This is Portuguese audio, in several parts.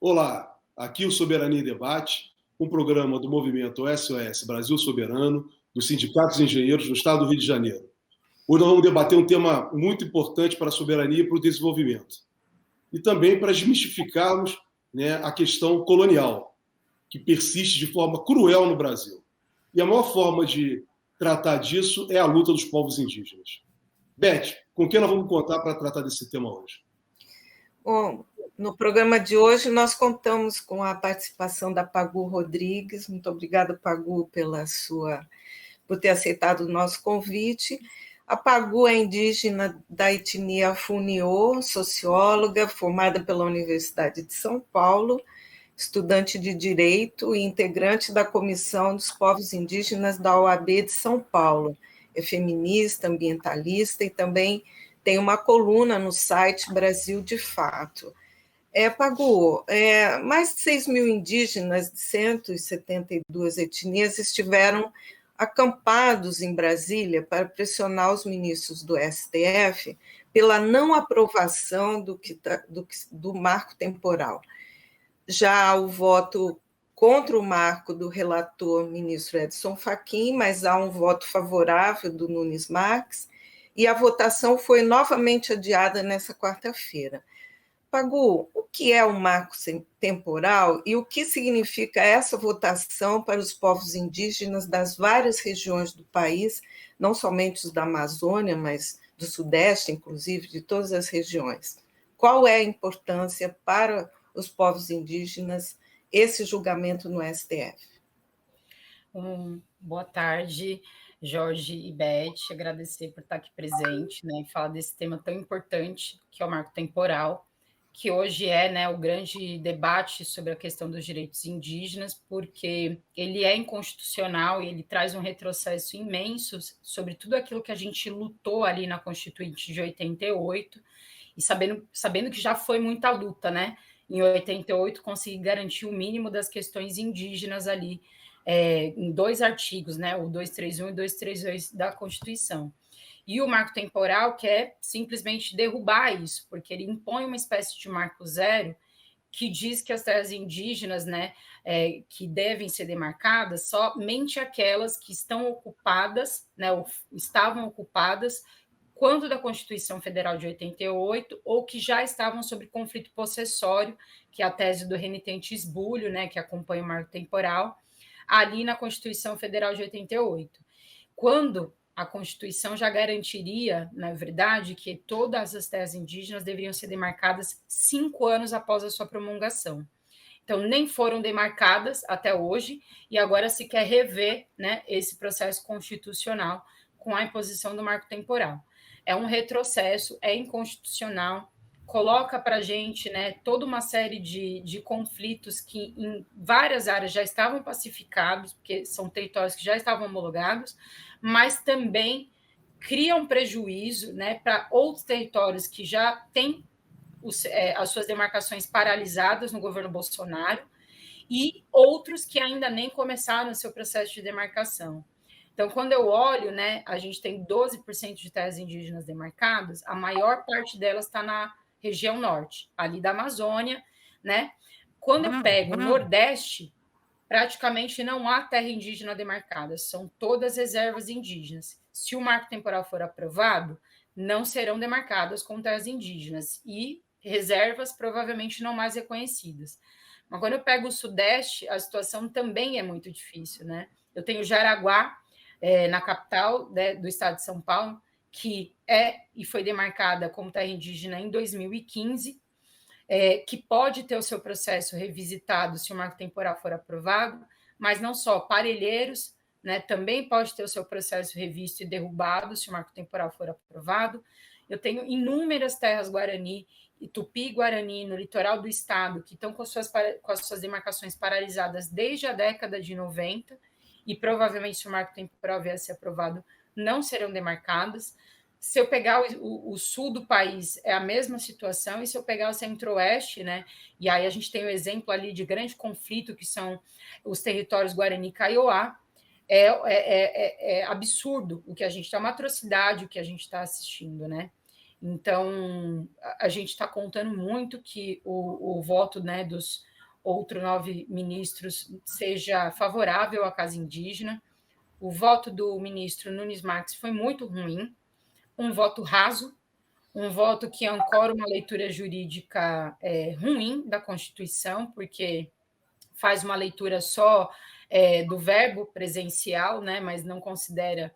Olá, aqui o Soberania em Debate, um programa do movimento SOS Brasil Soberano, dos sindicatos de engenheiros do Estado do Rio de Janeiro. Hoje nós vamos debater um tema muito importante para a soberania e para o desenvolvimento. E também para desmistificarmos, a questão colonial, que persiste de forma cruel no Brasil. E a maior forma de tratar disso é a luta dos povos indígenas. Beth, com quem nós vamos contar para tratar desse tema hoje? Bom, no programa de hoje nós contamos com a participação da Pagu Rodrigues. Muito obrigada, Pagu, por ter aceitado o nosso convite. A Pagu é indígena da etnia Funiô, socióloga, formada pela Universidade de São Paulo, estudante de Direito e integrante da Comissão dos Povos Indígenas da OAB de São Paulo. É feminista, ambientalista e também tem uma coluna no site Brasil de Fato. Pagu, mais de 6 mil indígenas de 172 etnias estiveram acampados em Brasília para pressionar os ministros do STF pela não aprovação do marco temporal. Já o voto contra o marco do relator ministro Edson Fachin, mas há um voto favorável do Nunes Marques, e a votação foi novamente adiada nessa quarta-feira. Pagu, o que é o marco temporal e o que significa essa votação para os povos indígenas das várias regiões do país, não somente os da Amazônia, mas do Sudeste, inclusive, de todas as regiões? Qual é a importância para os povos indígenas esse julgamento no STF? Boa tarde, Jorge e Beth, agradecer por estar aqui presente, e falar desse tema tão importante, que é o marco temporal, que hoje é o grande debate sobre a questão dos direitos indígenas, porque ele é inconstitucional e ele traz um retrocesso imenso sobre tudo aquilo que a gente lutou ali na Constituinte de 88, e sabendo que já foi muita luta, em 88, conseguir garantir o mínimo das questões indígenas ali, em 2 artigos, o 231 e 232 da Constituição. E o marco temporal quer simplesmente derrubar isso, porque ele impõe uma espécie de marco zero que diz que as terras indígenas, que devem ser demarcadas, somente aquelas que estão ocupadas, ou estavam ocupadas quando da Constituição Federal de 88, ou que já estavam sob conflito possessório, que é a tese do renitente esbulho, que acompanha o marco temporal, ali na Constituição Federal de 88. Quando a Constituição já garantiria, na verdade, que todas as terras indígenas deveriam ser demarcadas 5 anos após a sua promulgação. Então, nem foram demarcadas até hoje, e agora se quer rever esse processo constitucional com a imposição do marco temporal. É um retrocesso, é inconstitucional, coloca para a gente toda uma série de conflitos que em várias áreas já estavam pacificados, porque são territórios que já estavam homologados, mas também cria um prejuízo para outros territórios que já têm as suas demarcações paralisadas no governo Bolsonaro e outros que ainda nem começaram o seu processo de demarcação. Então, quando eu olho, a gente tem 12% de terras indígenas demarcadas, a maior parte delas está na região norte, ali da Amazônia, Quando eu pego o Nordeste, praticamente não há terra indígena demarcada, são todas reservas indígenas. Se o marco temporal for aprovado, não serão demarcadas como terras indígenas e reservas provavelmente não mais reconhecidas. Mas quando eu pego o Sudeste, a situação também é muito difícil, Eu tenho Jaraguá, na capital do estado de São Paulo, que é e foi demarcada como terra indígena em 2015, que pode ter o seu processo revisitado se o marco temporal for aprovado, mas não só, Parelheiros, também pode ter o seu processo revisto e derrubado se o marco temporal for aprovado. Eu tenho inúmeras terras Guarani e Tupi-Guarani no litoral do estado que estão com as suas demarcações paralisadas desde a década de 90 e provavelmente se o marco temporal vier a ser aprovado, não serão demarcadas. Se eu pegar o sul do país, é a mesma situação, e se eu pegar o centro-oeste, e aí a gente tem o exemplo ali de grande conflito, que são os territórios Guarani e Kaiowá, é absurdo o que a gente está, uma atrocidade o que a gente está assistindo, Então, a gente está contando muito que o voto dos outros 9 ministros, seja favorável à casa indígena. O voto do ministro Nunes Marques foi muito ruim, um voto raso, um voto que ancora uma leitura jurídica ruim da Constituição, porque faz uma leitura só do verbo presencial, né, mas não considera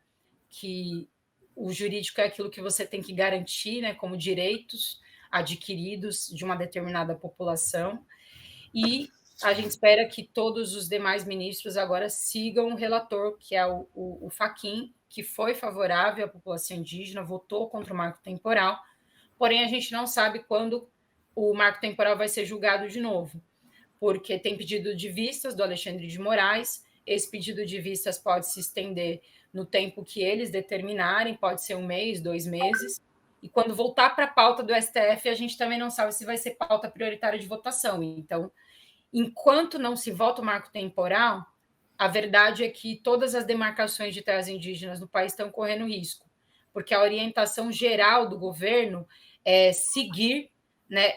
que o jurídico é aquilo que você tem que garantir, né, como direitos adquiridos de uma determinada população. E a gente espera que todos os demais ministros agora sigam o relator, que é o Fachin, que foi favorável à população indígena, votou contra o marco temporal, porém a gente não sabe quando o marco temporal vai ser julgado de novo, porque tem pedido de vistas do Alexandre de Moraes, esse pedido de vistas pode se estender no tempo que eles determinarem, pode ser 1 mês, 2 meses, e quando voltar para a pauta do STF, a gente também não sabe se vai ser pauta prioritária de votação. Então, enquanto não se vota o marco temporal, a verdade é que todas as demarcações de terras indígenas no país estão correndo risco, porque a orientação geral do governo é seguir, né,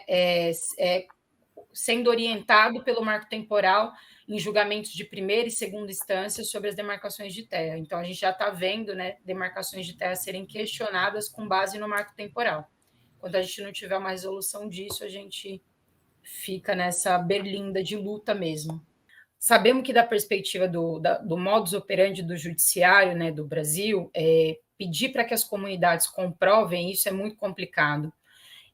sendo orientado pelo marco temporal em julgamentos de primeira e segunda instância sobre as demarcações de terra. Então, a gente já está vendo, né, demarcações de terra serem questionadas com base no marco temporal. Quando a gente não tiver uma resolução disso, a gente fica nessa berlinda de luta mesmo. Sabemos que, da perspectiva do modus operandi do judiciário, né, do Brasil, pedir para que as comunidades comprovem isso é muito complicado.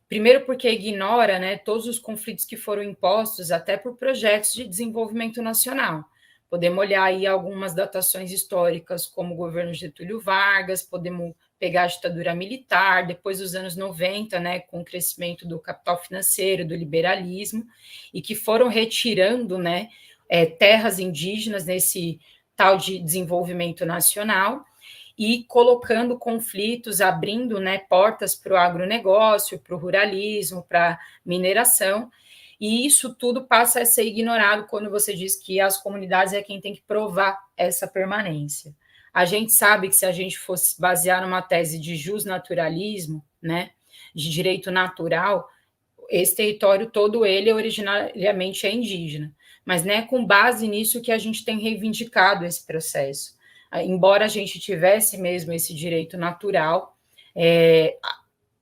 Primeiro porque ignora, né, todos os conflitos que foram impostos até por projetos de desenvolvimento nacional. Podemos olhar aí algumas datações históricas, como o governo Getúlio Vargas, podemos pegar a ditadura militar, depois dos anos 90, né, com o crescimento do capital financeiro, do liberalismo, e que foram retirando, né, terras indígenas nesse tal de desenvolvimento nacional, e colocando conflitos, abrindo, né, portas para o agronegócio, para o ruralismo, para a mineração, e isso tudo passa a ser ignorado quando você diz que as comunidades é quem tem que provar essa permanência. A gente sabe que se a gente fosse basear numa tese de justnaturalismo, né, de direito natural, esse território todo ele originariamente é indígena, mas não é com base nisso que a gente tem reivindicado esse processo. Embora a gente tivesse mesmo esse direito natural,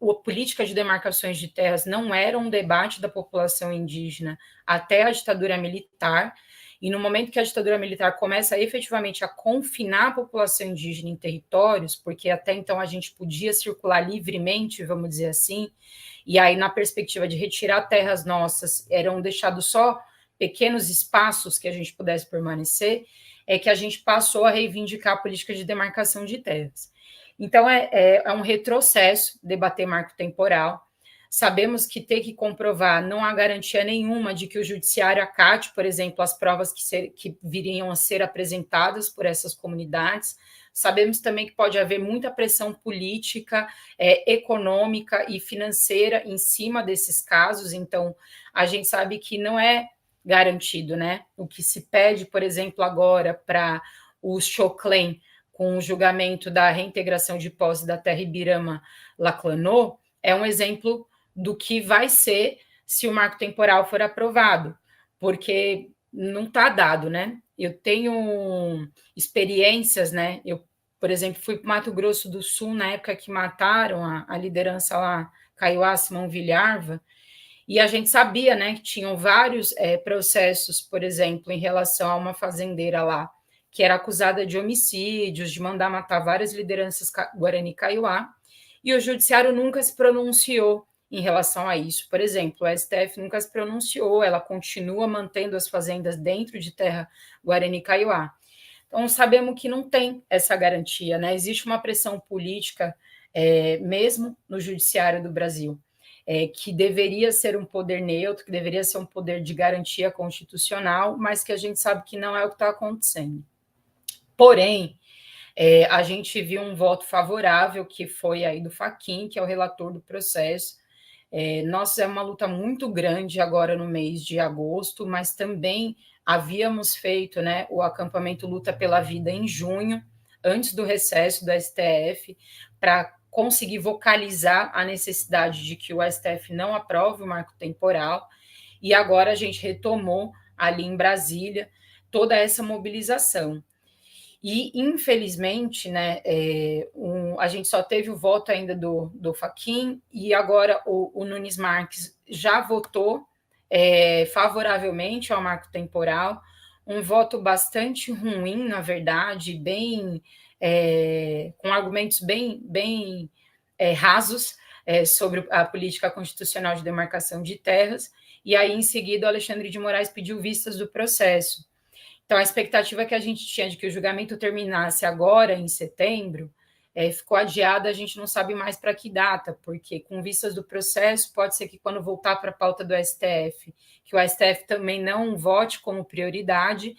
a política de demarcações de terras não era um debate da população indígena até a ditadura militar, e no momento que a ditadura militar começa efetivamente a confinar a população indígena em territórios, porque até então a gente podia circular livremente, vamos dizer assim, e aí na perspectiva de retirar terras nossas, eram deixados só pequenos espaços que a gente pudesse permanecer, é que a gente passou a reivindicar a política de demarcação de terras. Então, é um retrocesso debater marco temporal. Sabemos que ter que comprovar não há garantia nenhuma de que o judiciário acate, por exemplo, as provas que viriam a ser apresentadas por essas comunidades. Sabemos também que pode haver muita pressão política, econômica e financeira em cima desses casos. Então, a gente sabe que não é garantido, né? O que se pede, por exemplo, agora para o Choclen, com o julgamento da reintegração de posse da terra Ibirama-Laclanô, é um exemplo do que vai ser se o marco temporal for aprovado, porque não está dado, né? Eu tenho experiências, né? Eu, por exemplo, fui para o Mato Grosso do Sul na época que mataram a liderança lá, Kaiowá Simão Vilharva, e a gente sabia, né, que tinham vários processos, por exemplo, em relação a uma fazendeira lá, que era acusada de homicídios, de mandar matar várias lideranças Guarani Kaiowá, e o judiciário nunca se pronunciou em relação a isso. Por exemplo, o STF nunca se pronunciou, ela continua mantendo as fazendas dentro de terra Guarani Kaiowá. Então, sabemos que não tem essa garantia, né? Existe uma pressão política, mesmo no judiciário do Brasil, que deveria ser um poder neutro, que deveria ser um poder de garantia constitucional, mas que a gente sabe que não é o que está acontecendo. Porém, a gente viu um voto favorável, que foi aí do Fachin, que é o relator do processo. Nós é uma luta muito grande agora no mês de agosto, mas também havíamos feito, né, o acampamento Luta pela Vida em junho, antes do recesso do STF, para conseguir vocalizar a necessidade de que o STF não aprove o marco temporal, e agora a gente retomou ali em Brasília, toda essa mobilização. E, infelizmente, né, a gente só teve o voto ainda do Fachin, e agora o Nunes Marques já votou favoravelmente ao marco temporal, um voto bastante ruim, na verdade, com argumentos bem rasos sobre a política constitucional de demarcação de terras, e aí, em seguida, o Alexandre de Moraes pediu vistas do processo. Então, a expectativa que a gente tinha de que o julgamento terminasse agora, em setembro, ficou adiada, a gente não sabe mais para que data, porque com vistas do processo, pode ser que quando voltar para a pauta do STF, que o STF também não vote como prioridade,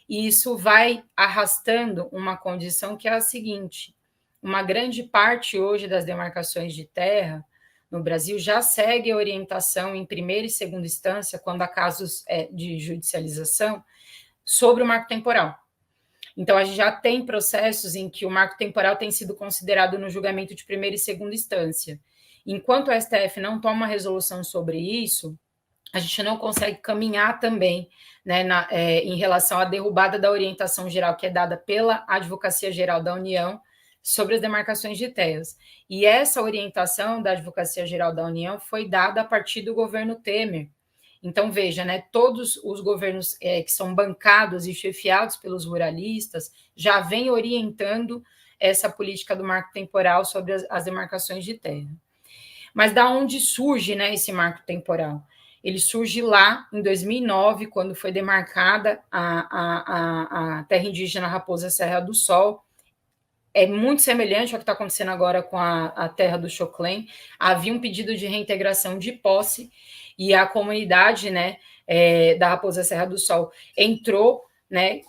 e isso vai arrastando uma condição que é a seguinte: uma grande parte hoje das demarcações de terra no Brasil já segue a orientação em primeira e segunda instância, quando há casos de judicialização, sobre o marco temporal. Então, a gente já tem processos em que o marco temporal tem sido considerado no julgamento de primeira e segunda instância. Enquanto o STF não toma resolução sobre isso, a gente não consegue caminhar também, né, em relação à derrubada da orientação geral que é dada pela Advocacia Geral da União sobre as demarcações de terras. E essa orientação da Advocacia Geral da União foi dada a partir do governo Temer. Então, veja, né, todos os governos que são bancados e chefiados pelos ruralistas já vêm orientando essa política do marco temporal sobre as demarcações de terra. Mas da onde surge, né, esse marco temporal? Ele surge lá em 2009, quando foi demarcada a terra indígena Raposa Serra do Sol. É muito semelhante ao que está acontecendo agora com a terra do Choclen. Havia um pedido de reintegração de posse, e a comunidade, né, da Raposa Serra do Sol entrou, né,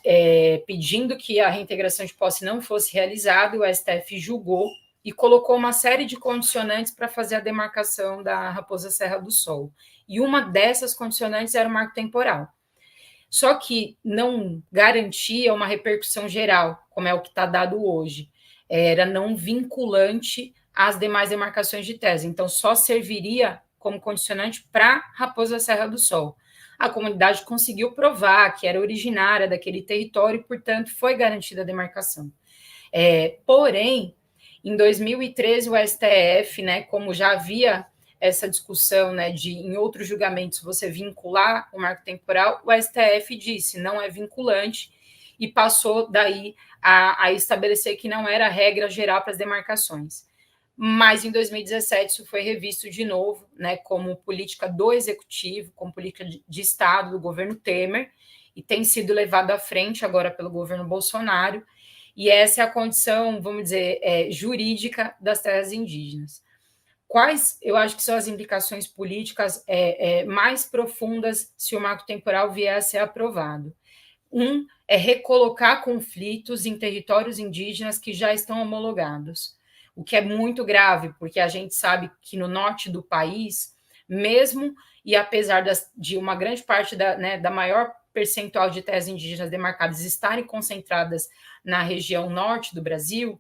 pedindo que a reintegração de posse não fosse realizada, e o STF julgou e colocou uma série de condicionantes para fazer a demarcação da Raposa Serra do Sol. E uma dessas condicionantes era o marco temporal. Só que não garantia uma repercussão geral, como é o que está dado hoje. Era não vinculante às demais demarcações de terras. Então, só serviria como condicionante para Raposa Serra do Sol. A comunidade conseguiu provar que era originária daquele território e, portanto, foi garantida a demarcação. Porém, em 2013, o STF, né, como já havia essa discussão, né, de em outros julgamentos você vincular o marco temporal, o STF disse não é vinculante e passou daí a estabelecer que não era regra geral para as demarcações. Mas em 2017 isso foi revisto de novo, né, como política do Executivo, como política de Estado do governo Temer, e tem sido levado à frente agora pelo governo Bolsonaro, e essa é a condição, vamos dizer, jurídica das terras indígenas. Quais, eu acho que são as implicações políticas mais profundas se o marco temporal vier a ser aprovado? É recolocar conflitos em territórios indígenas que já estão homologados, o que é muito grave, porque a gente sabe que no norte do país, mesmo e apesar de uma grande parte da maior percentual de terras indígenas demarcadas estarem concentradas na região norte do Brasil,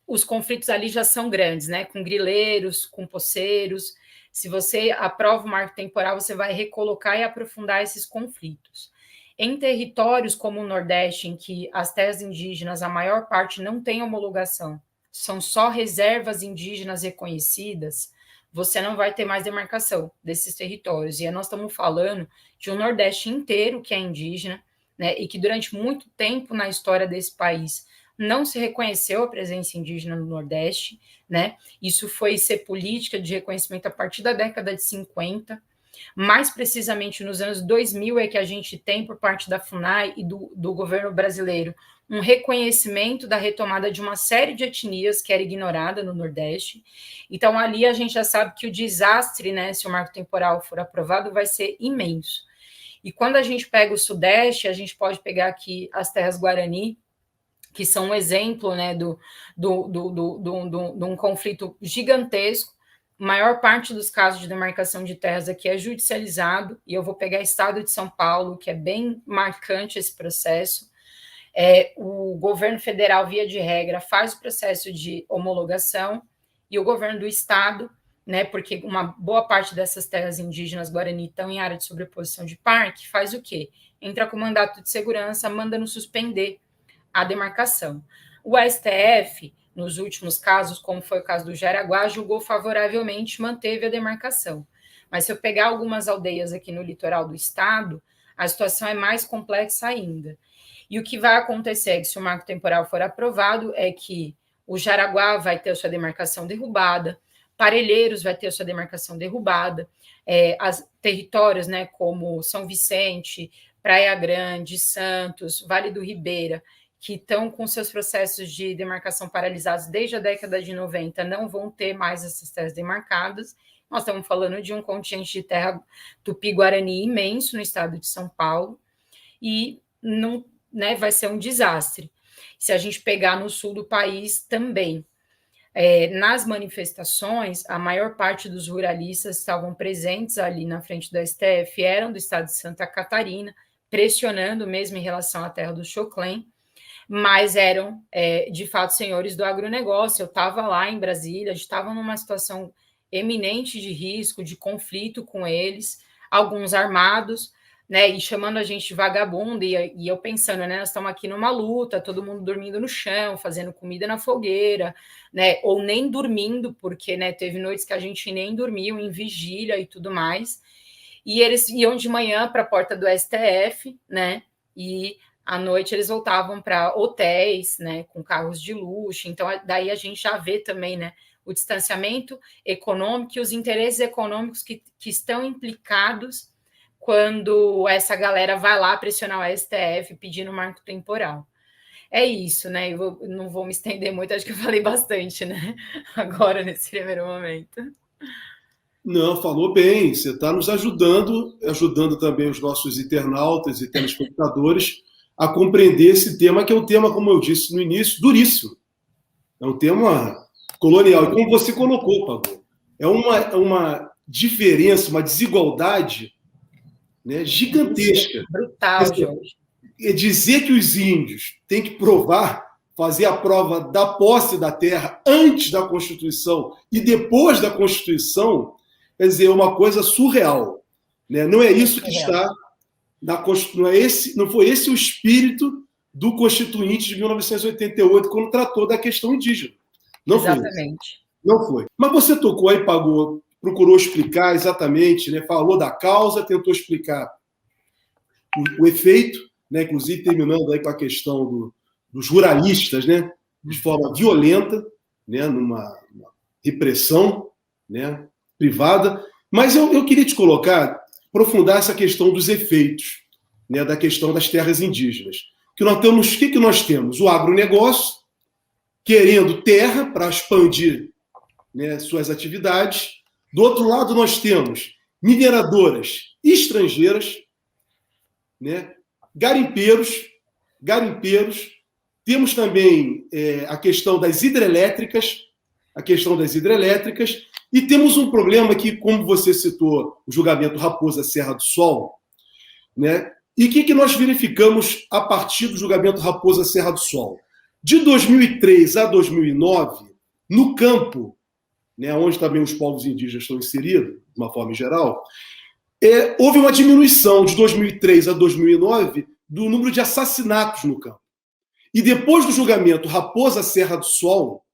os conflitos ali já são grandes, né? Com grileiros, com poceiros. Se você aprova o marco temporal, você vai recolocar e aprofundar esses conflitos. Em territórios como o Nordeste, em que as terras indígenas, a maior parte não tem homologação, são só reservas indígenas reconhecidas, você não vai ter mais demarcação desses territórios. E nós estamos falando de um Nordeste inteiro que é indígena, né? E que durante muito tempo na história desse país não se reconheceu a presença indígena no Nordeste, né? Isso foi ser política de reconhecimento a partir da década de 50, mais precisamente nos anos 2000 é que a gente tem, por parte da FUNAI e do governo brasileiro, um reconhecimento da retomada de uma série de etnias que era ignorada no Nordeste. Então, ali a gente já sabe que o desastre, né, se o marco temporal for aprovado, vai ser imenso. E quando a gente pega o Sudeste, a gente pode pegar aqui as terras Guarani, que são um exemplo, né, de um conflito gigantesco. A maior parte dos casos de demarcação de terras aqui é judicializado, e eu vou pegar o estado de São Paulo, que é bem marcante esse processo. O governo federal, via de regra, faz o processo de homologação, e o governo do estado né, porque uma boa parte dessas terras indígenas Guarani estão em área de sobreposição de parque, faz o quê? Entra com mandato de segurança, mandando suspender a demarcação. O STF, nos últimos casos, como foi o caso do Jaraguá, julgou favoravelmente, manteve a demarcação. Mas se eu pegar algumas aldeias aqui no litoral do estado, a situação é mais complexa ainda. E o que vai acontecer é que, se o marco temporal for aprovado, é que o Jaraguá vai ter a sua demarcação derrubada, Parelheiros vai ter a sua demarcação derrubada, as territórios, né, como São Vicente, Praia Grande, Santos, Vale do Ribeira, que estão com seus processos de demarcação paralisados desde a década de 90, não vão ter mais essas terras demarcadas. Nós estamos falando de um contingente de terra tupi-guarani imenso no estado de São Paulo, e não, né, vai ser um desastre. Se a gente pegar no sul do país também, nas manifestações, a maior parte dos ruralistas estavam presentes ali na frente do STF, eram do estado de Santa Catarina, pressionando mesmo em relação à terra do Choclen, mas eram, de fato, senhores do agronegócio. Eu estava lá em Brasília, estava numa situação eminente de risco, de conflito com eles, alguns armados, né, e chamando a gente de vagabundo, e eu pensando, né, nós estamos aqui numa luta, todo mundo dormindo no chão, fazendo comida na fogueira, né, ou nem dormindo, porque, né, teve noites que a gente nem dormiu, em vigília e tudo mais, e eles iam de manhã para a porta do STF, né, e à noite eles voltavam para hotéis, né, com carros de luxo. Então, daí a gente já vê também, né, o distanciamento econômico e os interesses econômicos que estão implicados quando essa galera vai lá pressionar o STF pedindo marco temporal. É isso, né? Eu não vou me estender muito, acho que eu falei bastante, né? Agora, nesse primeiro momento. Não, falou bem. Você está nos ajudando também os nossos internautas e telespectadores a compreender esse tema, que é um tema, como eu disse no início, duríssimo. É um tema colonial. E como você colocou, Pablo, é uma diferença, uma desigualdade, né, gigantesca. Brutal, Jorge. Dizer que os índios têm que fazer a prova da posse da terra antes da Constituição e depois da Constituição, quer dizer, é uma coisa surreal. Né? Não é isso que está na Constituição. Não foi esse o espírito do Constituinte de 1988, quando tratou da questão indígena. Não Exatamente. Não foi. Mas você tocou aí, procurou explicar exatamente, né? Falou da causa, tentou explicar o efeito, né? Inclusive terminando aí com a questão dos ruralistas, né? De forma violenta, né? Numa repressão, né? Privada. Mas eu queria te aprofundar essa questão dos efeitos, né? Da questão das terras indígenas. O que nós temos? O agronegócio querendo terra para expandir, né, suas atividades. Do outro lado, nós temos mineradoras estrangeiras, né, garimpeiros. Temos também a questão das hidrelétricas, e temos um problema que, como você citou, o julgamento Raposa Serra do Sol, né, e o que nós verificamos a partir do julgamento Raposa Serra do Sol? De 2003 a 2009, no campo, né, onde também os povos indígenas estão inseridos, de uma forma geral, houve uma diminuição de 2003 a 2009 do número de assassinatos no campo. E depois do julgamento Raposa Serra do Sol,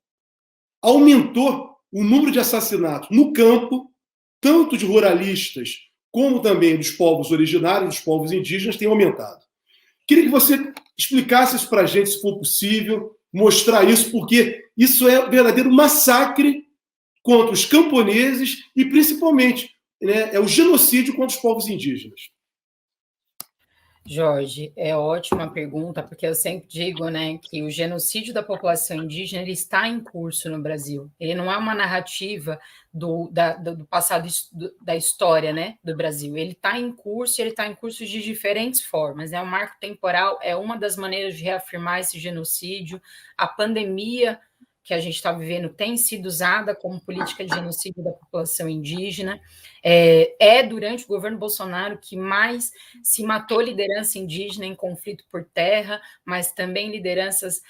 aumentou o número de assassinatos no campo, tanto de ruralistas como também dos povos originários, dos povos indígenas, tem aumentado. Queria que você explicasse isso para a gente, se for possível, mostrar isso, porque isso é um verdadeiro massacre contra os camponeses e, principalmente, né, é o genocídio contra os povos indígenas. Jorge, é ótima pergunta, porque eu sempre digo, né, que o genocídio da população indígena ele está em curso no Brasil. Ele não é uma narrativa do passado da história, né, do Brasil. Ele está em curso, e ele está em curso de diferentes formas. Né? O marco temporal é uma das maneiras de reafirmar esse genocídio. A pandemia que a gente está vivendo tem sido usada como política de genocídio da população indígena. É durante o governo Bolsonaro que mais se matou liderança indígena em conflito por terra, mas também lideranças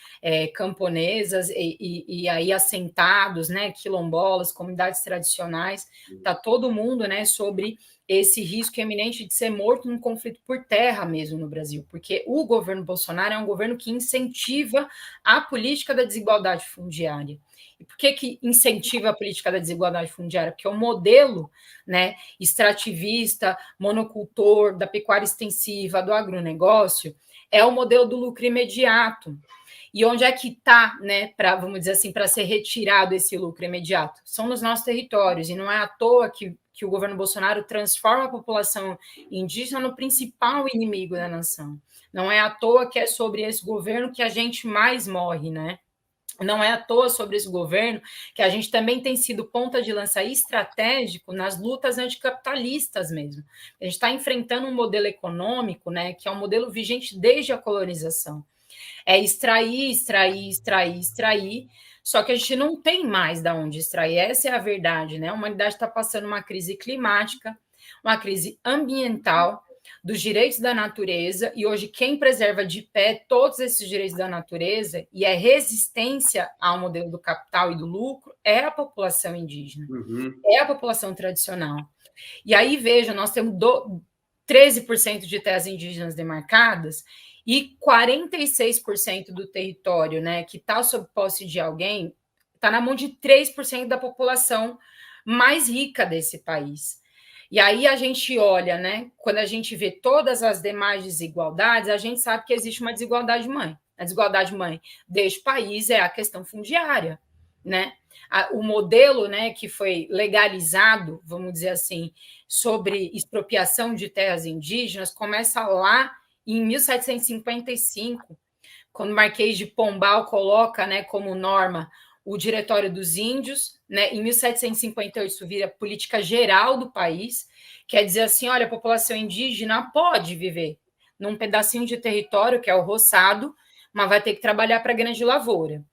camponesas e aí assentados, né, quilombolas, comunidades tradicionais. Está todo mundo, né, sobre esse risco iminente de ser morto num conflito por terra mesmo no Brasil, porque o governo Bolsonaro é um governo que incentiva a política da desigualdade fundiária. E por que incentiva a política da desigualdade fundiária? Porque o modelo, né, extrativista, monocultor, da pecuária extensiva, do agronegócio, é o modelo do lucro imediato. E onde é que está, né, vamos dizer assim, para ser retirado esse lucro imediato? São nos nossos territórios, e não é à toa que o governo Bolsonaro transforma a população indígena no principal inimigo da nação. Não é à toa que é sobre esse governo que a gente mais morre, né? Não é à toa sobre esse governo que a gente também tem sido ponta de lança estratégico nas lutas anticapitalistas mesmo. A gente está enfrentando um modelo econômico, né, que é um modelo vigente desde a colonização. É extrair, extrair, extrair, extrair, só que a gente não tem mais de onde extrair. Essa é a verdade, né? A humanidade está passando uma crise climática, uma crise ambiental, dos direitos da natureza, e hoje quem preserva de pé todos esses direitos da natureza e é resistência ao modelo do capital e do lucro é a população indígena, é a população tradicional. E aí, veja, nós temos 13% de terras indígenas demarcadas e 46% do território, né, que está sob posse de alguém, está na mão de 3% da população mais rica desse país. E aí a gente olha, né, quando a gente vê todas as demais desigualdades, a gente sabe que existe uma desigualdade mãe. A desigualdade mãe deste país é a questão fundiária, né? O modelo, né, que foi legalizado, vamos dizer assim, sobre expropriação de terras indígenas, começa lá em 1755, quando o Marquês de Pombal coloca, né, como norma o Diretório dos Índios, né? Em 1758 isso vira política geral do país, quer dizer assim, olha, a população indígena pode viver num pedacinho de território que é o roçado, mas vai ter que trabalhar para a grande lavoura.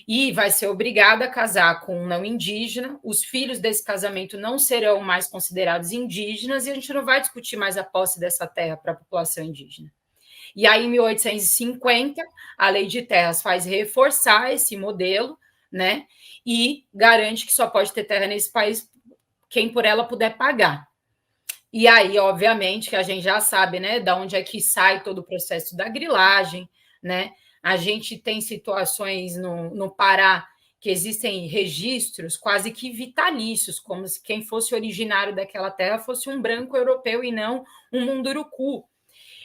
E vai ser obrigada a casar com um não indígena, os filhos desse casamento não serão mais considerados indígenas e a gente não vai discutir mais a posse dessa terra para a população indígena. E aí, em 1850, a Lei de Terras faz reforçar esse modelo, né? E garante que só pode ter terra nesse país quem por ela puder pagar. E aí, obviamente, que a gente já sabe, né, da onde é que sai todo o processo da grilagem, né? A gente tem situações no Pará que existem registros quase que vitalícios, como se quem fosse originário daquela terra fosse um branco europeu e não um munduruku.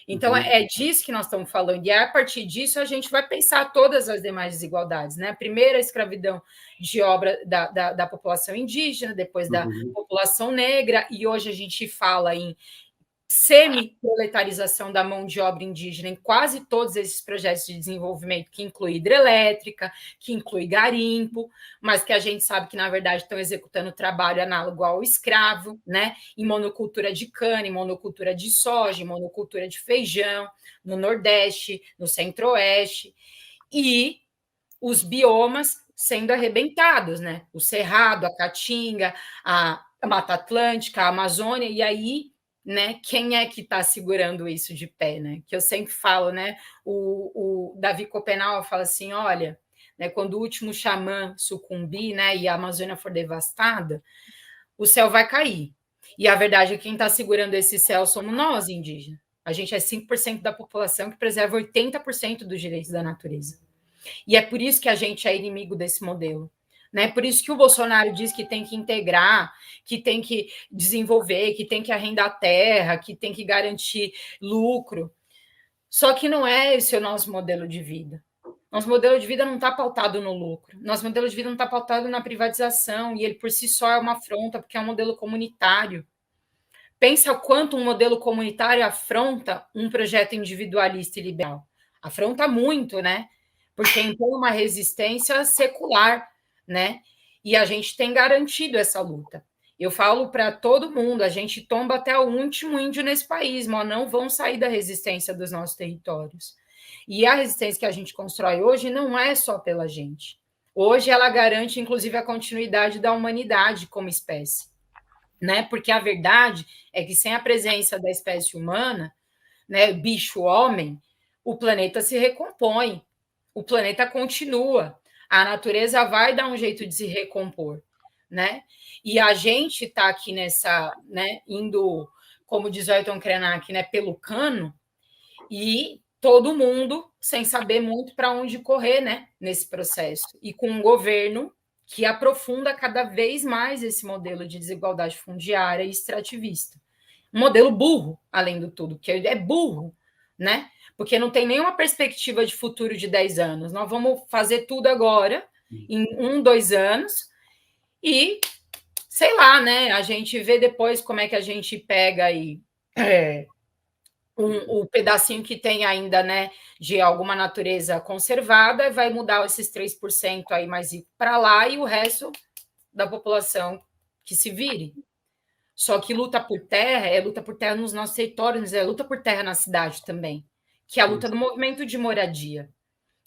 Então, é disso que nós estamos falando, e a partir disso a gente vai pensar todas as demais desigualdades, né? Primeiro, a escravidão de obra da população indígena, depois da população negra, e hoje a gente fala em semi-proletarização da mão de obra indígena em quase todos esses projetos de desenvolvimento, que inclui hidrelétrica, que inclui garimpo, mas que a gente sabe que, na verdade, estão executando trabalho análogo ao escravo, né? Em monocultura de cana, em monocultura de soja, em monocultura de feijão, no Nordeste, no Centro-Oeste, e os biomas sendo arrebentados, né? O Cerrado, a Caatinga, a Mata Atlântica, a Amazônia, e aí, né, quem é que está segurando isso de pé, né? Que eu sempre falo, né? O Davi Copenau fala assim: olha, né, quando o último xamã sucumbir, né, e a Amazônia for devastada, o céu vai cair. E a verdade é que quem está segurando esse céu somos nós, indígenas. A gente é 5% da população que preserva 80% dos direitos da natureza. E é por isso que a gente é inimigo desse modelo. Né? Por isso que o Bolsonaro diz que tem que integrar, que tem que desenvolver, que tem que arrendar terra, que tem que garantir lucro. Só que não é esse o nosso modelo de vida. Nosso modelo de vida não está pautado no lucro. Nosso modelo de vida não está pautado na privatização, e ele por si só é uma afronta, porque é um modelo comunitário. Pensa o quanto um modelo comunitário afronta um projeto individualista e liberal. Afronta muito, né? Porque impõe uma resistência secular, né? E a gente tem garantido essa luta. Eu falo para todo mundo, a gente tomba até o último índio nesse país, mas não vão sair da resistência dos nossos territórios. E a resistência que a gente constrói hoje não é só pela gente. Hoje ela garante, inclusive, a continuidade da humanidade como espécie, né? Porque a verdade é que sem a presença da espécie humana, né, bicho-homem, o planeta se recompõe, o planeta continua, a natureza vai dar um jeito de se recompor, né? E a gente está aqui nessa, né, indo, como diz o Ayrton Krenak, né, pelo cano, e todo mundo sem saber muito para onde correr, né, nesse processo. E com um governo que aprofunda cada vez mais esse modelo de desigualdade fundiária e extrativista. Um modelo burro, além do tudo, que é burro, né? Porque não tem nenhuma perspectiva de futuro de 10 anos. Nós vamos fazer tudo agora, em 2 anos, e sei lá, né? A gente vê depois como é que a gente pega e o pedacinho que tem ainda, né, de alguma natureza conservada, vai mudar esses 3% aí mais para lá e o resto da população que se vire. Só que luta por terra é luta por terra nos nossos territórios, mas é luta por terra na cidade também, que é a luta do movimento de moradia,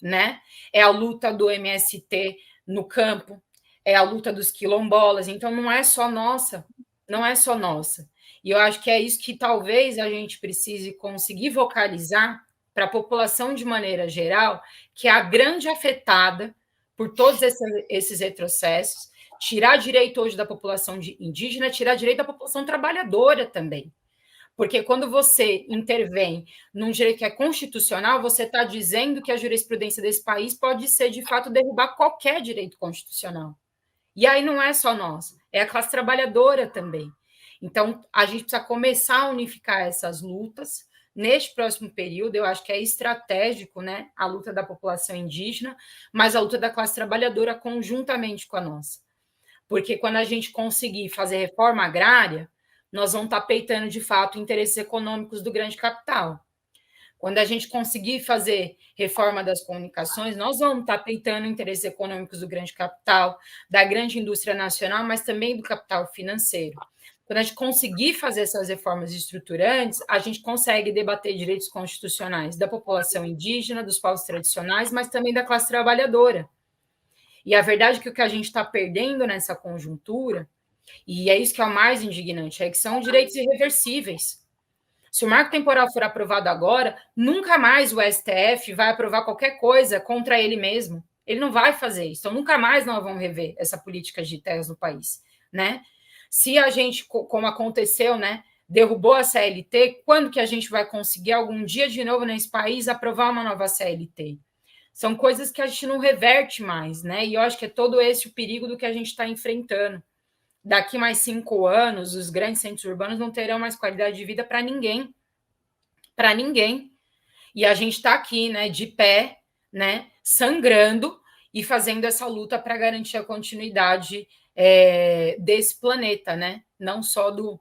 né? É a luta do MST no campo, é a luta dos quilombolas, então não é só nossa, não é só nossa. E eu acho que é isso que talvez a gente precise conseguir vocalizar para a população de maneira geral, que é a grande afetada por todos esses retrocessos, tirar direito hoje da população indígena, tirar direito da população trabalhadora também. Porque quando você intervém num direito que é constitucional, você está dizendo que a jurisprudência desse país pode ser, de fato, derrubar qualquer direito constitucional. E aí não é só nós, é a classe trabalhadora também. Então, a gente precisa começar a unificar essas lutas. Neste próximo período, eu acho que é estratégico, né, a luta da população indígena, mas a luta da classe trabalhadora conjuntamente com a nossa. Porque quando a gente conseguir fazer reforma agrária, nós vamos estar peitando, de fato, interesses econômicos do grande capital. Quando a gente conseguir fazer reforma das comunicações, nós vamos estar peitando interesses econômicos do grande capital, da grande indústria nacional, mas também do capital financeiro. Quando a gente conseguir fazer essas reformas estruturantes, a gente consegue debater direitos constitucionais da população indígena, dos povos tradicionais, mas também da classe trabalhadora. E a verdade é que o que a gente está perdendo nessa conjuntura, e é isso que é o mais indignante, é que são direitos irreversíveis. Se o marco temporal for aprovado agora, nunca mais o STF vai aprovar qualquer coisa contra ele mesmo. Ele não vai fazer isso. Então, nunca mais nós vamos rever essa política de terras no país, né? Se a gente, como aconteceu, né, derrubou a CLT, quando que a gente vai conseguir algum dia de novo nesse país aprovar uma nova CLT? São coisas que a gente não reverte mais, né? E eu acho que é todo esse o perigo do que a gente está enfrentando. Daqui mais 5 anos, os grandes centros urbanos não terão mais qualidade de vida para ninguém. Para ninguém. E a gente está aqui, né, de pé, né, sangrando e fazendo essa luta para garantir a continuidade desse planeta, né? Não só do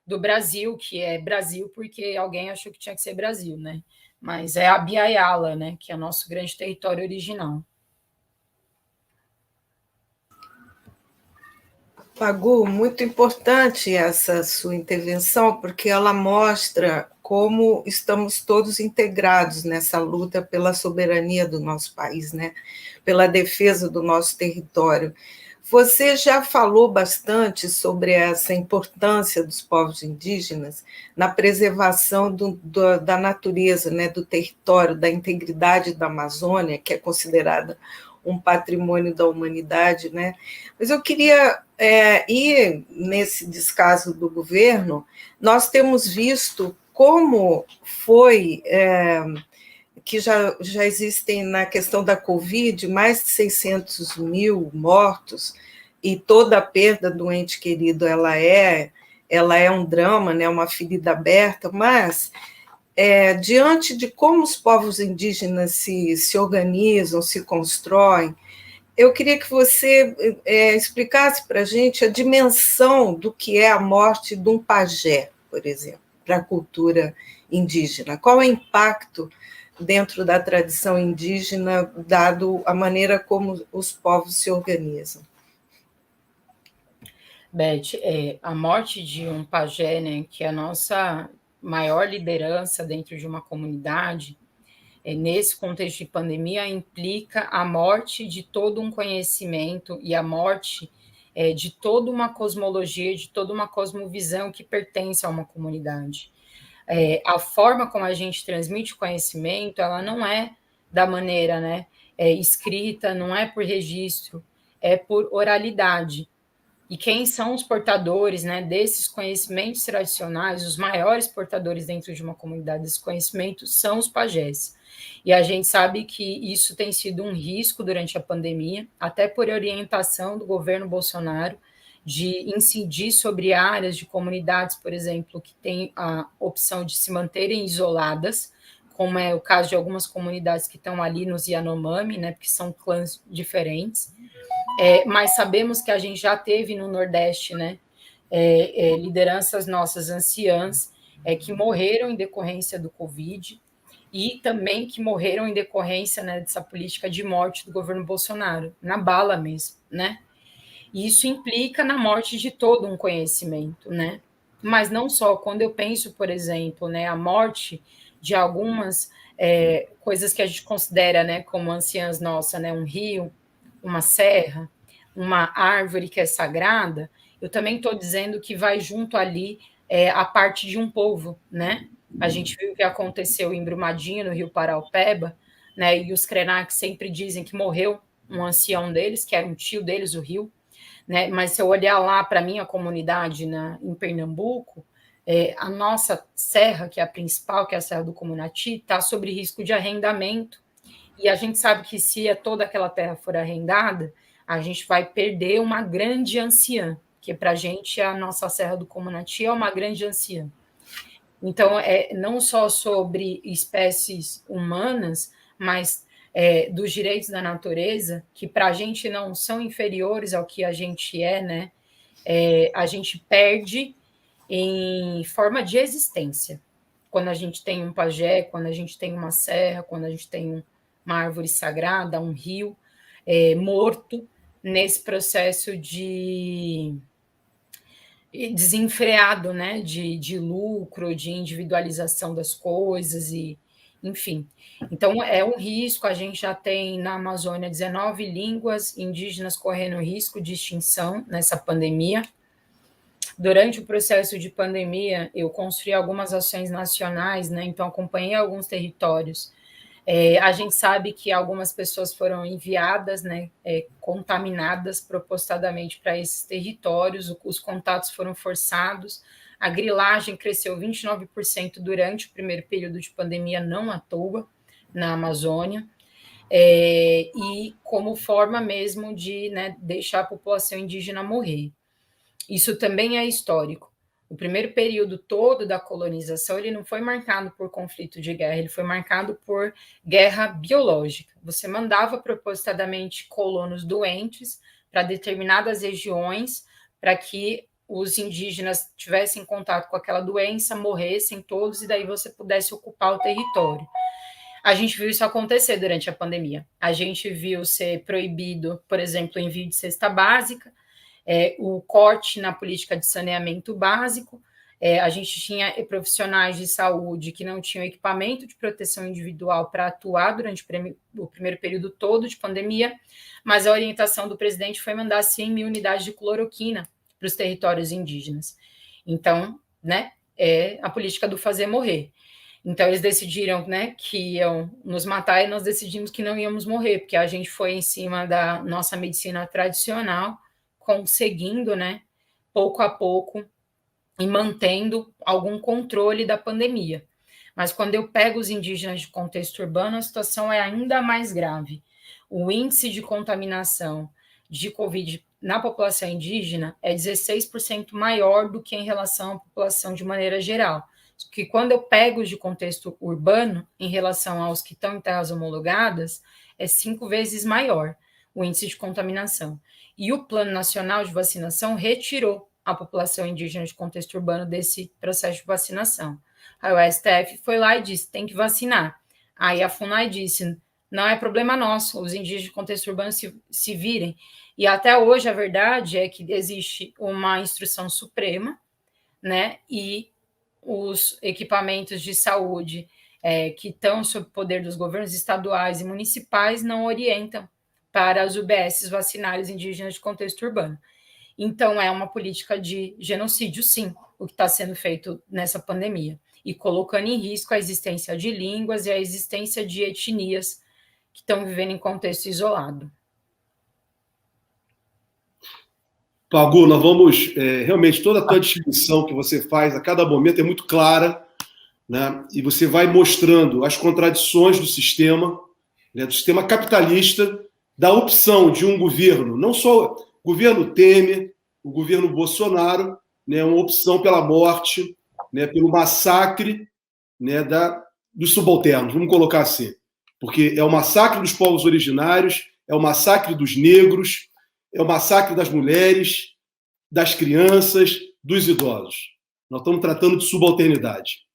Brasil, que é Brasil porque alguém achou que tinha que ser Brasil, né? Mas é a Biayala, né, que é o nosso grande território original. Pagu, muito importante essa sua intervenção, porque ela mostra como estamos todos integrados nessa luta pela soberania do nosso país, né? Pela defesa do nosso território. Você já falou bastante sobre essa importância dos povos indígenas na preservação da natureza, né, do território, da integridade da Amazônia, que é considerada um patrimônio da humanidade, né? Mas eu queria ir nesse descaso do governo. Nós temos visto como foi que já existem, na questão da Covid, mais de 600 mil mortos, e toda a perda do ente querido ela é um drama, né, uma ferida aberta, mas diante de como os povos indígenas se organizam, se constroem, eu queria que você explicasse para a gente a dimensão do que é a morte de um pajé, por exemplo, para a cultura indígena. Qual é o impacto dentro da tradição indígena, dado a maneira como os povos se organizam? Beth, a morte de um pajé, né, que é a nossa maior liderança dentro de uma comunidade, nesse contexto de pandemia, implica a morte de todo um conhecimento e a morte de toda uma cosmologia, de toda uma cosmovisão que pertence a uma comunidade. A forma como a gente transmite conhecimento, ela não é da maneira, né, escrita, não é por registro, é por oralidade. E quem são os portadores, né, desses conhecimentos tradicionais, os maiores portadores dentro de uma comunidade desses conhecimentos são os pajés. E a gente sabe que isso tem sido um risco durante a pandemia, até por orientação do governo Bolsonaro, de incidir sobre áreas de comunidades, por exemplo, que têm a opção de se manterem isoladas, como é o caso de algumas comunidades que estão ali nos Yanomami, né, porque são clãs diferentes. Mas sabemos que a gente já teve no Nordeste, né, lideranças nossas anciãs que morreram em decorrência do Covid e também que morreram em decorrência, né, dessa política de morte do governo Bolsonaro, na bala mesmo, né? E isso implica na morte de todo um conhecimento, né? Mas não só, quando eu penso, por exemplo, né, a morte de algumas coisas que a gente considera, né, como anciãs nossas, né, um rio, uma serra, uma árvore que é sagrada, eu também estou dizendo que vai junto ali a parte de um povo, né? A gente viu o que aconteceu em Brumadinho, no Rio Paraupeba, né? E os Krenak sempre dizem que morreu um ancião deles, que era um tio deles, o rio, né? Mas se eu olhar lá para a minha comunidade em Pernambuco, a nossa serra, que é a principal, que é a Serra do Comunati, está sob risco de arrendamento. E a gente sabe que se toda aquela terra for arrendada, a gente vai perder uma grande anciã, que para a gente a nossa Serra do Comunati é uma grande anciã. Então, não só sobre espécies humanas, mas dos direitos da natureza, que para a gente não são inferiores ao que a gente é, né? A gente perde em forma de existência. Quando a gente tem um pajé, quando a gente tem uma serra, quando a gente tem uma árvore sagrada, um rio morto nesse processo de desenfreado, né, de lucro, de individualização das coisas, e enfim. Então, é um risco, a gente já tem na Amazônia 19 línguas indígenas correndo risco de extinção nessa pandemia. Durante o processo de pandemia, eu construí algumas ações nacionais, né, então acompanhei alguns territórios. A gente sabe que algumas pessoas foram enviadas, né, contaminadas propositadamente para esses territórios, os contatos foram forçados, a grilagem cresceu 29% durante o primeiro período de pandemia, não à toa, na Amazônia, e como forma mesmo de, né, deixar a população indígena morrer. Isso também é histórico. O primeiro período todo da colonização, ele não foi marcado por conflito de guerra, ele foi marcado por guerra biológica. Você mandava propositadamente colonos doentes para determinadas regiões, para que os indígenas tivessem contato com aquela doença, morressem todos, e daí você pudesse ocupar o território. A gente viu isso acontecer durante a pandemia. A gente viu ser proibido, por exemplo, o envio de cesta básica, o corte na política de saneamento básico, a gente tinha profissionais de saúde que não tinham equipamento de proteção individual para atuar durante o primeiro período todo de pandemia, mas a orientação do presidente foi mandar 100 mil unidades de cloroquina para os territórios indígenas. Então, né, a política do fazer morrer. Então, eles decidiram, né, que iam nos matar, e nós decidimos que não íamos morrer, porque a gente foi em cima da nossa medicina tradicional, conseguindo, né, pouco a pouco, e mantendo algum controle da pandemia. Mas quando eu pego os indígenas de contexto urbano, a situação é ainda mais grave. O índice de contaminação de Covid na população indígena é 16% maior do que em relação à população de maneira geral. Que quando eu pego os de contexto urbano, em relação aos que estão em terras homologadas, é 5 vezes maior o índice de contaminação. E o Plano Nacional de Vacinação retirou a população indígena de contexto urbano desse processo de vacinação. Aí o STF foi lá e disse, tem que vacinar. Aí a FUNAI disse, não é problema nosso, os indígenas de contexto urbano se virem. E até hoje a verdade é que existe uma instrução suprema, né, e os equipamentos de saúde que estão sob o poder dos governos estaduais e municipais não orientam para as UBSs vacinarem os indígenas de contexto urbano. Então, é uma política de genocídio, sim, o que está sendo feito nessa pandemia, e colocando em risco a existência de línguas e a existência de etnias que estão vivendo em contexto isolado. Pagu, nós vamos, realmente, toda a tua descrição que você faz a cada momento é muito clara, né? E você vai mostrando as contradições do sistema, né? Do sistema capitalista, da opção de um governo, não só o governo Temer, o governo Bolsonaro, né? Uma opção pela morte, né? Pelo massacre, né? Dos subalternos, vamos colocar assim. Porque é o massacre dos povos originários, é o massacre dos negros, é o massacre das mulheres, das crianças, dos idosos. Nós estamos tratando de subalternidade.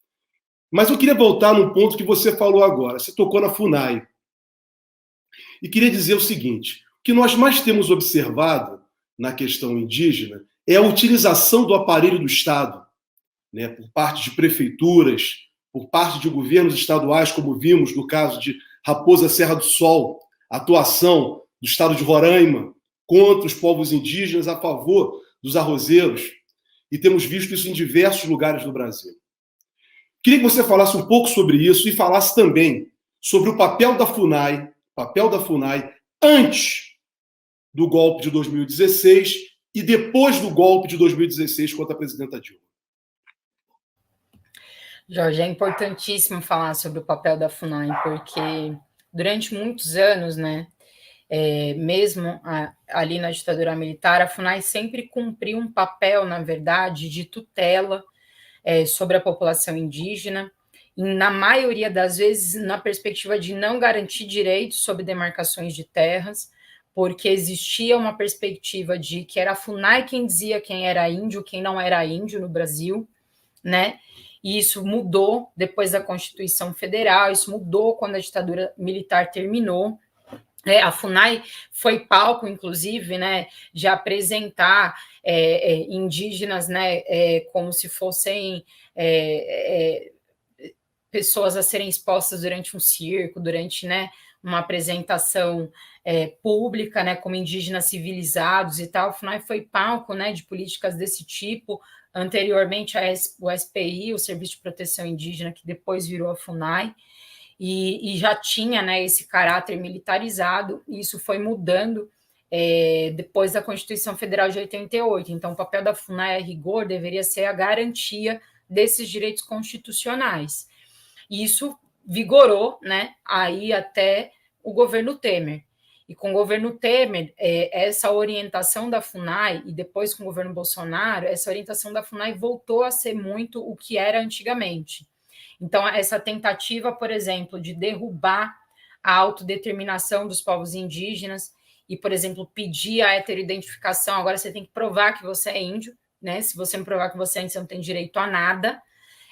Mas eu queria voltar num ponto que você falou agora. Você tocou na FUNAI. E queria dizer o seguinte: o que nós mais temos observado na questão indígena é a utilização do aparelho do Estado, né, por parte de prefeituras, por parte de governos estaduais, como vimos no caso de Raposa Serra do Sol, a atuação do Estado de Roraima contra os povos indígenas a favor dos arrozeiros. E temos visto isso em diversos lugares do Brasil. Queria que você falasse um pouco sobre isso e falasse também sobre o papel da FUNAI antes do golpe de 2016 e depois do golpe de 2016 contra a presidenta Dilma. Jorge, é importantíssimo falar sobre o papel da FUNAI, porque durante muitos anos, né, mesmo ali na ditadura militar, a FUNAI sempre cumpriu um papel, na verdade, de tutela sobre a população indígena, e na maioria das vezes na perspectiva de não garantir direitos sobre demarcações de terras, porque existia uma perspectiva de que era a FUNAI quem dizia quem era índio, quem não era índio no Brasil, né? E isso mudou depois da Constituição Federal, isso mudou quando a ditadura militar terminou. A FUNAI foi palco, inclusive, né, de apresentar indígenas, né, como se fossem pessoas a serem expostas durante um circo, durante, né, uma apresentação pública, né, como indígenas civilizados e tal. A FUNAI foi palco, né, de políticas desse tipo. Anteriormente, o SPI, o Serviço de Proteção Indígena, que depois virou a FUNAI, e já tinha, né, esse caráter militarizado, e isso foi mudando depois da Constituição Federal de 88. Então, o papel da FUNAI, a rigor, deveria ser a garantia desses direitos constitucionais. E isso vigorou, né, aí até o governo Temer. E com o governo Temer, essa orientação da FUNAI, e depois com o governo Bolsonaro, essa orientação da FUNAI voltou a ser muito o que era antigamente. Então, essa tentativa, por exemplo, de derrubar a autodeterminação dos povos indígenas e, por exemplo, pedir a heteroidentificação, agora você tem que provar que você é índio, né? Se você não provar que você é índio, você não tem direito a nada,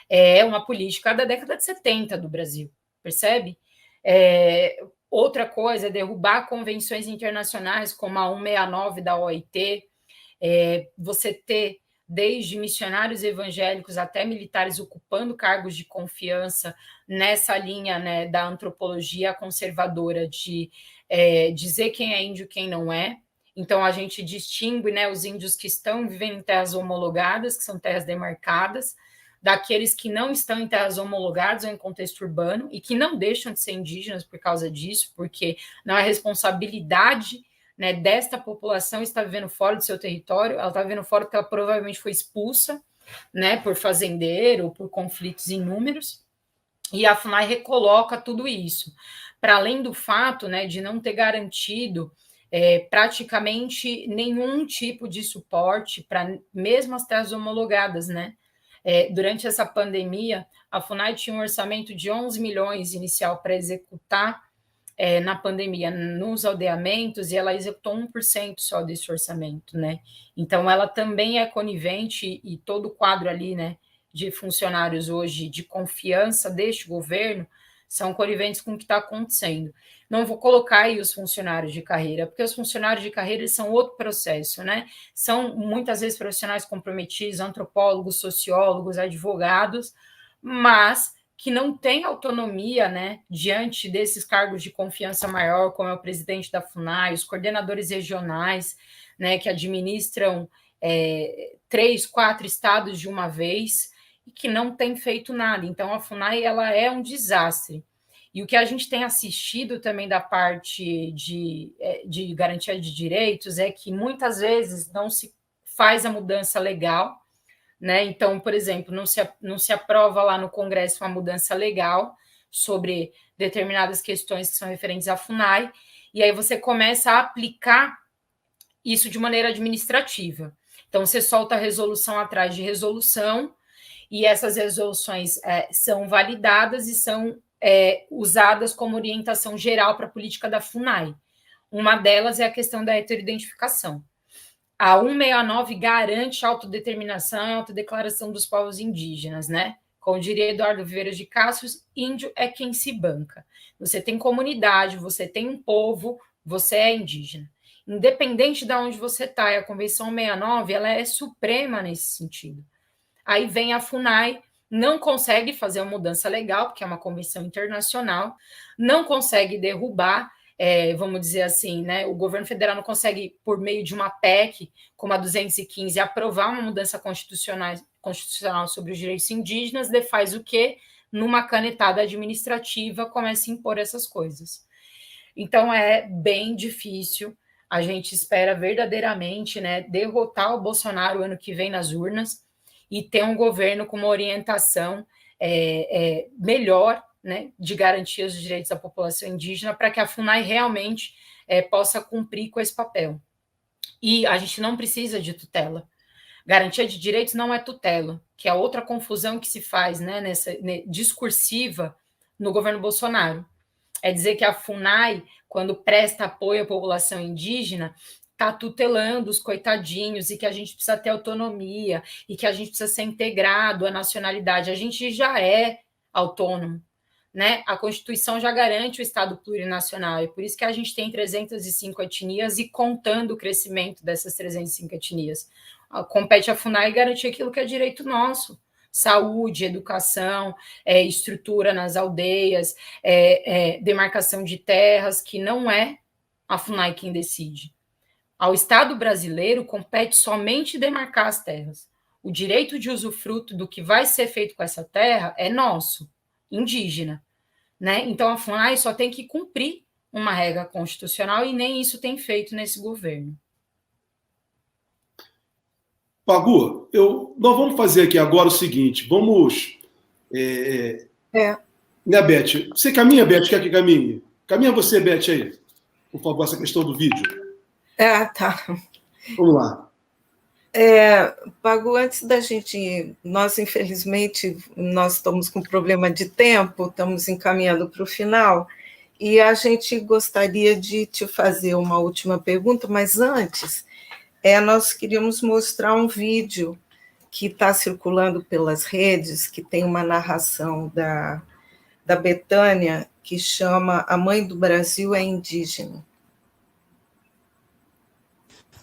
é uma política da década de 70 do Brasil, percebe? Outra coisa é derrubar convenções internacionais como a 169 da OIT, você ter desde missionários evangélicos até militares ocupando cargos de confiança nessa linha, né, da antropologia conservadora de dizer quem é índio e quem não é. Então, a gente distingue, né, os índios que estão vivendo em terras homologadas, que são terras demarcadas, daqueles que não estão em terras homologadas ou em contexto urbano e que não deixam de ser indígenas por causa disso, porque não é responsabilidade, né, desta população estar vivendo fora do seu território, ela está vivendo fora porque ela provavelmente foi expulsa, né, por fazendeiro ou por conflitos inúmeros, e a FUNAI recoloca tudo isso, para além do fato, né, de não ter garantido praticamente nenhum tipo de suporte para mesmo as terras homologadas, né. Durante essa pandemia, a FUNAI tinha um orçamento de 11 milhões inicial para executar na pandemia nos aldeamentos, e ela executou 1% só desse orçamento, né? Então, ela também é conivente, e todo o quadro ali, né, de funcionários hoje de confiança deste governo são coniventes com o que está acontecendo. Não vou colocar aí os funcionários de carreira, porque os funcionários de carreira eles são outro processo, né? São muitas vezes profissionais comprometidos, antropólogos, sociólogos, advogados, mas que não tem autonomia, né, diante desses cargos de confiança maior, como é o presidente da FUNAI, os coordenadores regionais, né, que administram 3, 4 estados de uma vez, e que não tem feito nada. Então, a FUNAI ela é um desastre. E o que a gente tem assistido também da parte de garantia de direitos é que muitas vezes não se faz a mudança legal, né? Então, por exemplo, não se aprova lá no Congresso uma mudança legal sobre determinadas questões que são referentes à FUNAI, e aí você começa a aplicar isso de maneira administrativa. Então, você solta resolução atrás de resolução, e essas resoluções são validadas e são usadas como orientação geral para a política da FUNAI. Uma delas é a questão da heteroidentificação. A 169 garante a autodeterminação e a autodeclaração dos povos indígenas, né? Como diria Eduardo Vieira de Castro, índio é quem se banca. Você tem comunidade, você tem um povo, você é indígena. Independente de onde você está, a Convenção 69 ela é suprema nesse sentido. Aí vem a FUNAI, não consegue fazer uma mudança legal, porque é uma convenção internacional, não consegue derrubar, vamos dizer assim, né? O governo federal não consegue, por meio de uma PEC, como a 215, aprovar uma mudança constitucional sobre os direitos indígenas, faz o quê? Numa canetada administrativa, começa a impor essas coisas. Então, é bem difícil. A gente espera verdadeiramente, né, derrotar o Bolsonaro ano que vem nas urnas e ter um governo com uma orientação melhor, né, de garantir os direitos da população indígena, para que a FUNAI realmente possa cumprir com esse papel. E a gente não precisa de tutela. Garantia de direitos não é tutela, que é outra confusão que se faz, né, discursiva no governo Bolsonaro. É dizer que a FUNAI, quando presta apoio à população indígena, está tutelando os coitadinhos e que a gente precisa ter autonomia e que a gente precisa ser integrado à nacionalidade. A gente já é autônomo, né? A Constituição já garante o Estado plurinacional, e por isso que a gente tem 305 etnias e contando o crescimento dessas 305 etnias. Compete à FUNAI garantir aquilo que é direito nosso: saúde, educação, estrutura nas aldeias, demarcação de terras, que não é a FUNAI quem decide. Ao Estado brasileiro compete somente demarcar as terras. O direito de usufruto do que vai ser feito com essa terra é nosso, indígena, né? Então a FUNAI só tem que cumprir uma regra constitucional e nem isso tem feito nesse governo. Pagu, nós vamos fazer aqui agora o seguinte, vamos... Né, Beth? Você caminha, Beth? Quer que caminhe? Caminha você, Beth, aí. Por favor, essa questão do vídeo. Tá. Vamos lá. Pagu, antes da gente... Nós, infelizmente, nós estamos com problema de tempo, estamos encaminhando para o final, e a gente gostaria de te fazer uma última pergunta, mas antes... nós queríamos mostrar um vídeo que está circulando pelas redes, que tem uma narração da Betânia, que chama A Mãe do Brasil é Indígena.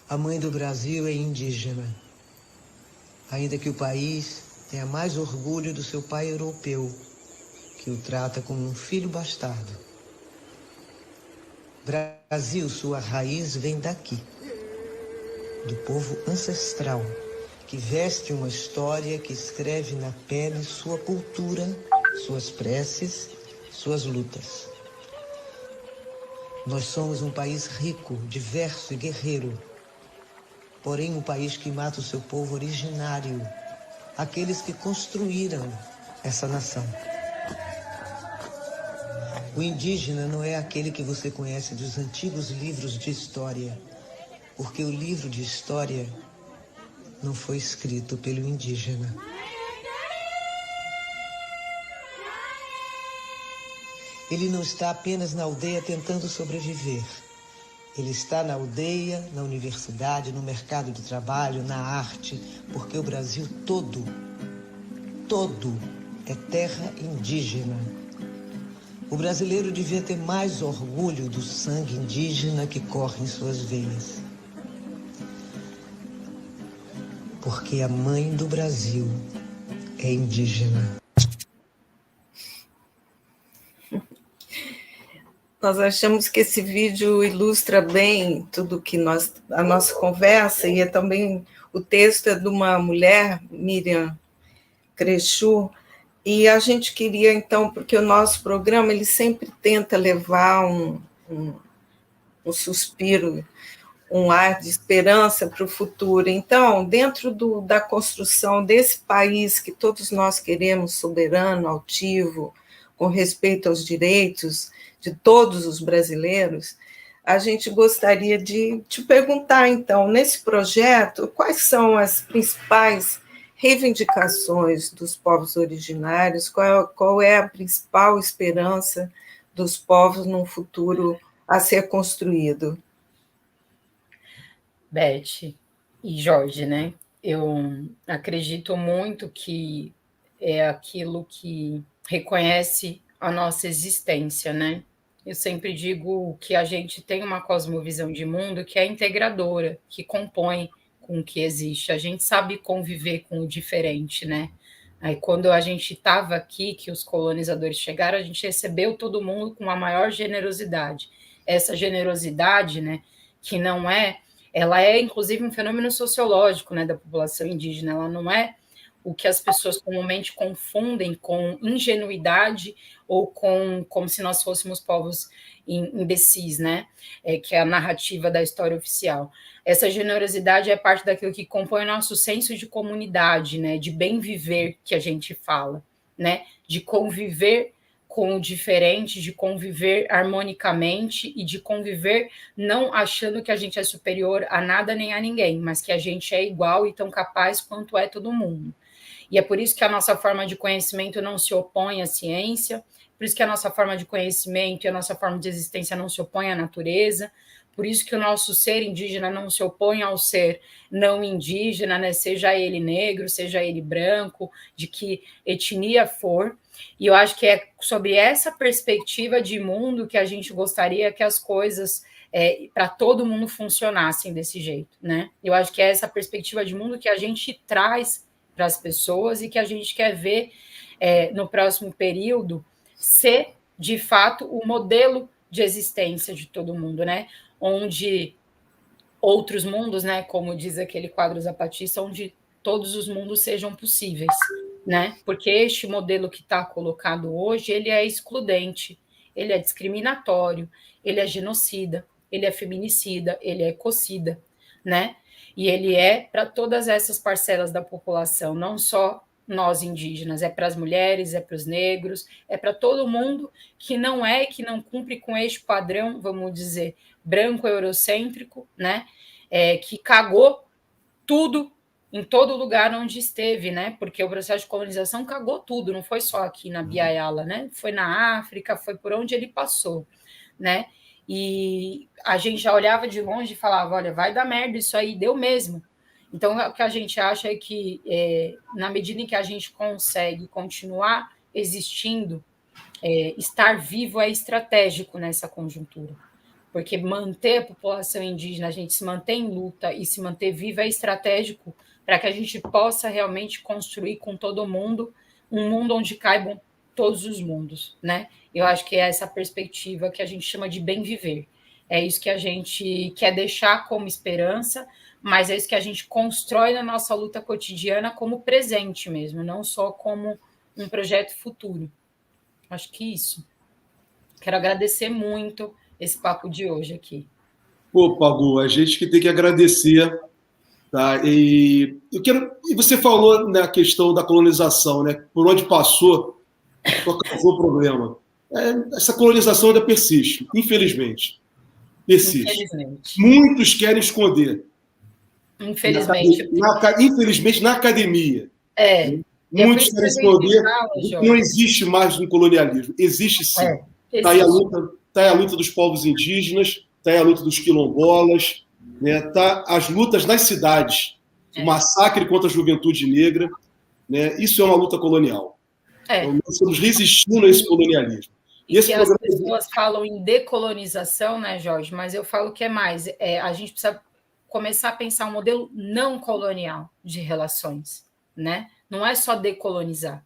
A mãe do Brasil é indígena, ainda que o país tenha mais orgulho do seu pai europeu, que o trata como um filho bastardo. Brasil, sua raiz vem daqui, do povo ancestral, que veste uma história, que escreve na pele sua cultura, suas preces, suas lutas. Nós somos um país rico, diverso e guerreiro, porém um país que mata o seu povo originário, aqueles que construíram essa nação. O indígena não é aquele que você conhece dos antigos livros de história, porque o livro de história não foi escrito pelo indígena. Ele não está apenas na aldeia tentando sobreviver. Ele está na aldeia, na universidade, no mercado de trabalho, na arte, porque o Brasil todo é terra indígena. O brasileiro devia ter mais orgulho do sangue indígena que corre em suas veias. Porque a mãe do Brasil é indígena. Nós achamos que esse vídeo ilustra bem tudo que a nossa conversa, e é também o texto é de uma mulher, Miriam Crechu, e a gente queria, então, porque o nosso programa ele sempre tenta levar um suspiro, um ar de esperança para o futuro. Então, dentro da construção desse país que todos nós queremos, soberano, altivo, com respeito aos direitos de todos os brasileiros, a gente gostaria de te perguntar, então, nesse projeto, quais são as principais reivindicações dos povos originários, qual é a principal esperança dos povos num futuro a ser construído? Beth e Jorge, né? Eu acredito muito que é aquilo que reconhece a nossa existência, né? Eu sempre digo que a gente tem uma cosmovisão de mundo que é integradora, que compõe com o que existe. A gente sabe conviver com o diferente, né? Aí, quando a gente estava aqui, que os colonizadores chegaram, a gente recebeu todo mundo com a maior generosidade. Essa generosidade, né, que não é... Ela é, inclusive, um fenômeno sociológico, né, da população indígena. Ela não é o que as pessoas comumente confundem com ingenuidade ou como se nós fôssemos povos imbecis, né? Que é a narrativa da história oficial. Essa generosidade é parte daquilo que compõe o nosso senso de comunidade, né? De bem viver que a gente fala, né? De conviver com o diferente, de conviver harmonicamente e de conviver não achando que a gente é superior a nada nem a ninguém, mas que a gente é igual e tão capaz quanto é todo mundo. E é por isso que a nossa forma de conhecimento não se opõe à ciência, por isso que a nossa forma de conhecimento e a nossa forma de existência não se opõe à natureza, por isso que o nosso ser indígena não se opõe ao ser não indígena, né? Seja ele negro, seja ele branco, de que etnia for. E eu acho que é sobre essa perspectiva de mundo que a gente gostaria que as coisas para todo mundo funcionassem desse jeito, né? Eu acho que é essa perspectiva de mundo que a gente traz para as pessoas e que a gente quer ver no próximo período ser, de fato, o modelo de existência de todo mundo, né? Onde outros mundos, né? Como diz aquele quadro Zapatista, onde todos os mundos sejam possíveis, né? Porque este modelo que está colocado hoje, ele é excludente, ele é discriminatório, ele é genocida, ele é feminicida, ele é ecocida, né? E ele é para todas essas parcelas da população, não só nós indígenas, é para as mulheres, é para os negros, é para todo mundo que não é, que não cumpre com este padrão, vamos dizer, branco eurocêntrico, né? Que cagou tudo em todo lugar onde esteve, né? Porque o processo de colonização cagou tudo, não foi só aqui na Biayala, né? Foi na África, foi por onde ele passou, né? E a gente já olhava de longe e falava, olha, vai dar merda isso aí, deu mesmo. Então, o que a gente acha é que, na medida em que a gente consegue continuar existindo, estar vivo é estratégico nessa conjuntura. Porque manter a população indígena, a gente se manter em luta e se manter viva é estratégico para que a gente possa realmente construir com todo mundo um mundo onde caibam todos os mundos, né? Eu acho que é essa perspectiva que a gente chama de bem viver. É isso que a gente quer deixar como esperança, mas é isso que a gente constrói na nossa luta cotidiana como presente mesmo, não só como um projeto futuro. Acho que isso. Quero agradecer muito esse papo de hoje aqui. Pô, Pagu, a gente que tem que agradecer, tá? E você falou na questão da colonização, né? Por onde passou, só causou problema. Essa colonização ainda persiste, infelizmente. Persiste. Infelizmente. Muitos querem esconder. Infelizmente. Infelizmente, na academia. Muitos querem esconder. Não existe mais um colonialismo. Existe sim. Está aí a luta dos povos indígenas, está aí a luta dos quilombolas, né? Tá as lutas nas cidades, o massacre contra a juventude negra, né? Isso é uma luta colonial. Então, nós estamos resistindo a esse colonialismo. E esse as pessoas falam em decolonização, né, Jorge? Mas eu falo que é mais. A gente precisa começar a pensar um modelo não colonial de relações, né? Não é só decolonizar.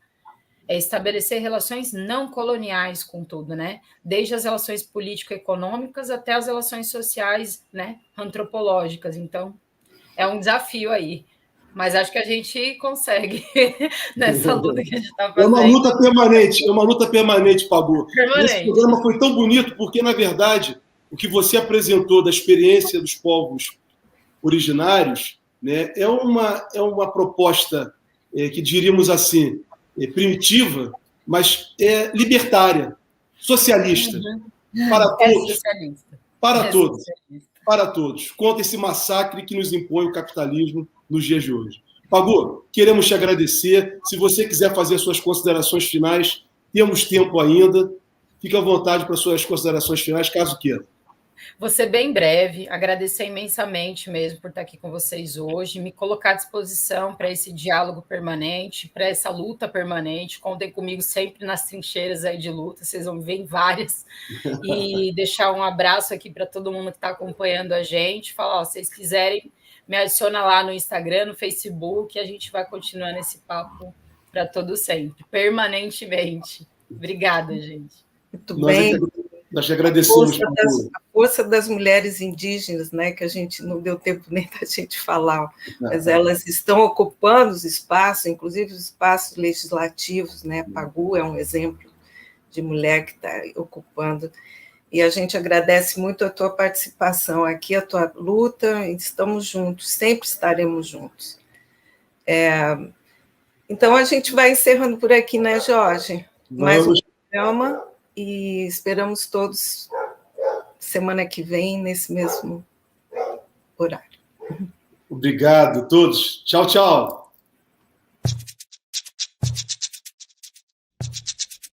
é estabelecer relações não coloniais com tudo, né? Desde as relações político-econômicas até as relações sociais, né? Antropológicas. Então, é um desafio aí. Mas acho que a gente consegue nessa luta que a gente está fazendo. É uma luta permanente, Pagu. Esse programa foi tão bonito porque, na verdade, o que você apresentou da experiência dos povos originários, né, é uma proposta que diríamos assim, primitiva, mas libertária, socialista, para todos. Para todos. Para todos, contra esse massacre que nos impõe o capitalismo nos dias de hoje. Pagu, queremos te agradecer. Se você quiser fazer suas considerações finais, temos tempo ainda. Fique à vontade para suas considerações finais, caso queira. Vou ser bem breve, agradecer imensamente mesmo por estar aqui com vocês hoje, me colocar à disposição para esse diálogo permanente, para essa luta permanente. Contem comigo sempre nas trincheiras aí de luta, vocês vão ver várias. E deixar um abraço aqui para todo mundo que está acompanhando a gente. Falar, ó, se vocês quiserem, me adiciona lá no Instagram, no Facebook, e a gente vai continuando esse papo para todo sempre, permanentemente. Obrigada, gente. Muito bem. Nós te agradecemos. A força das mulheres indígenas, né, que a gente não deu tempo nem da gente falar, mas elas estão ocupando os espaços, inclusive os espaços legislativos, né? Pagu é um exemplo de mulher que está ocupando. E a gente agradece muito a tua participação aqui, a tua luta, e estamos juntos, sempre estaremos juntos. Então, a gente vai encerrando por aqui, né, Jorge? Mais um programa. E esperamos todos semana que vem, nesse mesmo horário. Obrigado a todos. Tchau, tchau.